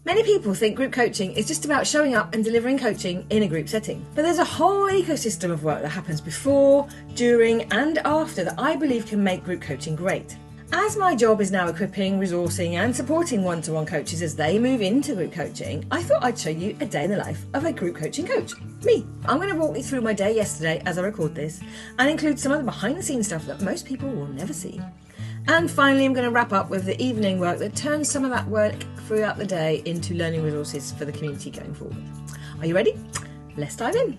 Many people think group coaching is just about showing up and delivering coaching in a group setting. But there's a whole ecosystem of work that happens before, during and after that I believe can make group coaching great. As my job is now equipping, resourcing and supporting one-to-one coaches as they move into group coaching, I thought I'd show you a day in the life of a group coaching coach. Me. I'm going to walk you through my day yesterday as I record this and include some of the behind-the-scenes stuff that most people will never see. And finally, I'm going to wrap up with the evening work that turns some of that work throughout the day into learning resources for the community going forward. Are you ready? Let's dive in.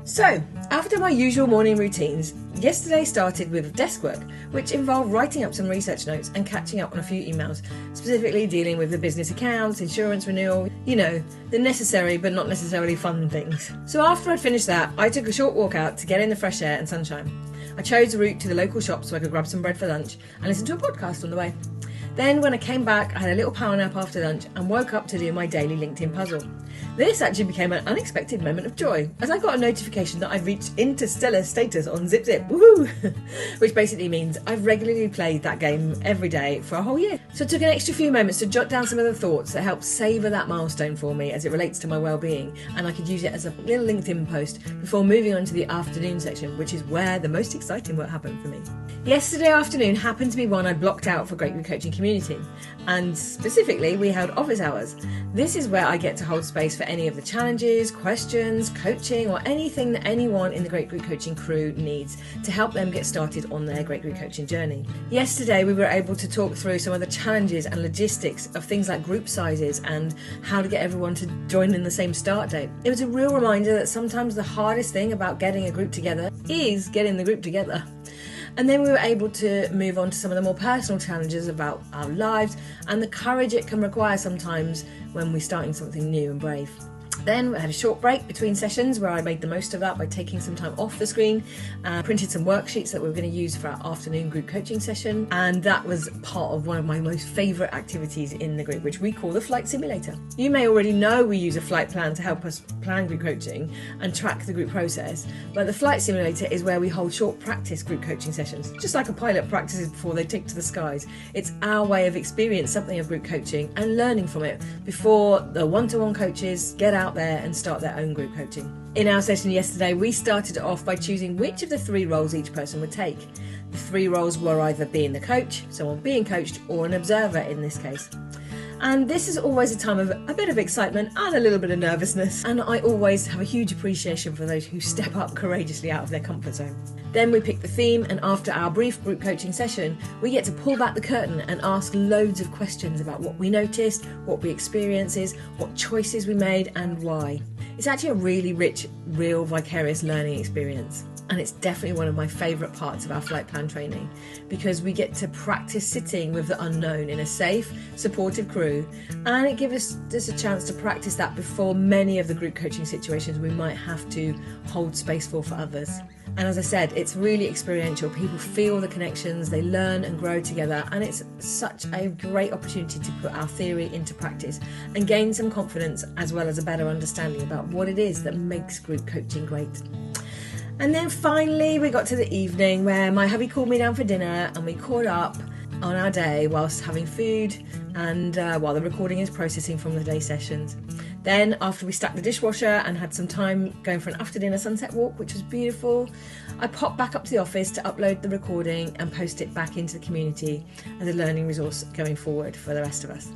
So, after my usual morning routines, yesterday started with desk work, which involved writing up some research notes and catching up on a few emails, specifically dealing with the business accounts, insurance renewal, you know, the necessary but not necessarily fun things. So after I'd finished that, I took a short walk out to get in the fresh air and sunshine. I chose a route to the local shop so I could grab some bread for lunch and listen to a podcast on the way. Then when I came back, I had a little power nap after lunch and woke up to do my daily LinkedIn puzzle. This actually became an unexpected moment of joy as I got a notification that I'd reached interstellar status on Zip Zip, woohoo! Which basically means I've regularly played that game every day for a whole year. So I took an extra few moments to jot down some of the thoughts that helped savour that milestone for me as it relates to my well-being, and I could use it as a little LinkedIn post before moving on to the afternoon section, which is where the most exciting work happened for me. Yesterday afternoon happened to be one I blocked out for Great Group Coaching Community, and specifically we held office hours. This is where I get to hold space for any of the challenges, questions, coaching or anything that anyone in the Great Group Coaching crew needs to help them get started on their Great Group Coaching journey. Yesterday we were able to talk through some of the challenges and logistics of things like group sizes and how to get everyone to join in the same start date. It was a real reminder that sometimes the hardest thing about getting a group together is getting the group together. And then we were able to move on to some of the more personal challenges about our lives and the courage it can require sometimes when we're starting something new and brave. Then we had a short break between sessions where I made the most of that by taking some time off the screen, printed some worksheets that we were going to use for our afternoon group coaching session, and that was part of one of my most favourite activities in the group, which we call the flight simulator. You may already know we use a flight plan to help us plan group coaching and track the group process, but the flight simulator is where we hold short practice group coaching sessions, just like a pilot practices before they take to the skies. It's our way of experiencing something of group coaching and learning from it before the one-to-one coaches get out there and start their own group coaching. In our session yesterday, we started off by choosing which of the 3 roles each person would take. The 3 roles were either being the coach, someone being coached, or an observer in this case. And this is always a time of a bit of excitement and a little bit of nervousness, and I always have a huge appreciation for those who step up courageously out of their comfort zone. Then we pick the theme, and after our brief group coaching session, we get to pull back the curtain and ask loads of questions about what we noticed, what we experienced, what choices we made and why. It's actually a really rich, real vicarious learning experience. And it's definitely one of my favourite parts of our flight plan training because we get to practice sitting with the unknown in a safe, supportive crew, and it gives us a chance to practice that before many of the group coaching situations we might have to hold space for others. And as I said, it's really experiential. People feel the connections, they learn and grow together, and it's such a great opportunity to put our theory into practice and gain some confidence as well as a better understanding about what it is that makes group coaching great. And then finally we got to the evening where my hubby called me down for dinner and we caught up on our day whilst having food and while the recording is processing from the day sessions. Then after we stacked the dishwasher and had some time going for an after dinner sunset walk, which was beautiful, I popped back up to the office to upload the recording and post it back into the community as a learning resource going forward for the rest of us.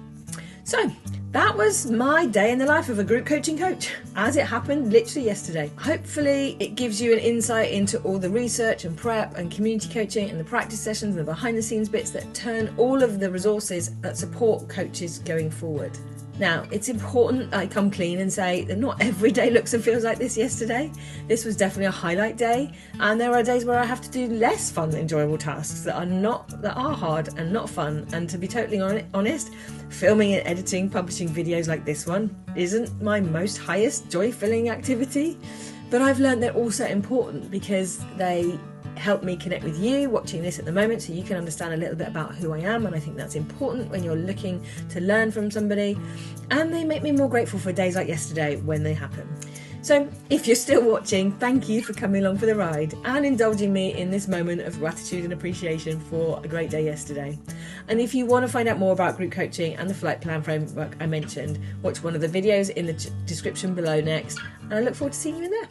So that was my day in the life of a group coaching coach, as it happened literally yesterday. Hopefully it gives you an insight into all the research and prep and community coaching and the practice sessions and the behind the scenes bits that turn all of the resources that support coaches going forward. Now, it's important I come clean and say that not every day looks and feels like this yesterday. This was definitely a highlight day, and there are days where I have to do less fun, enjoyable tasks that are hard and not fun. And to be totally honest, filming and editing, publishing videos like this one isn't my most highest joy-filling activity, but I've learned they're also important because they help me connect with you watching this at the moment so you can understand a little bit about who I am, and I think that's important when you're looking to learn from somebody, and they make me more grateful for days like yesterday when they happen. So if you're still watching, thank you for coming along for the ride and indulging me in this moment of gratitude and appreciation for a great day yesterday. And if you want to find out more about group coaching and the flight plan framework I mentioned, watch one of the videos in the description below next, and I look forward to seeing you in there.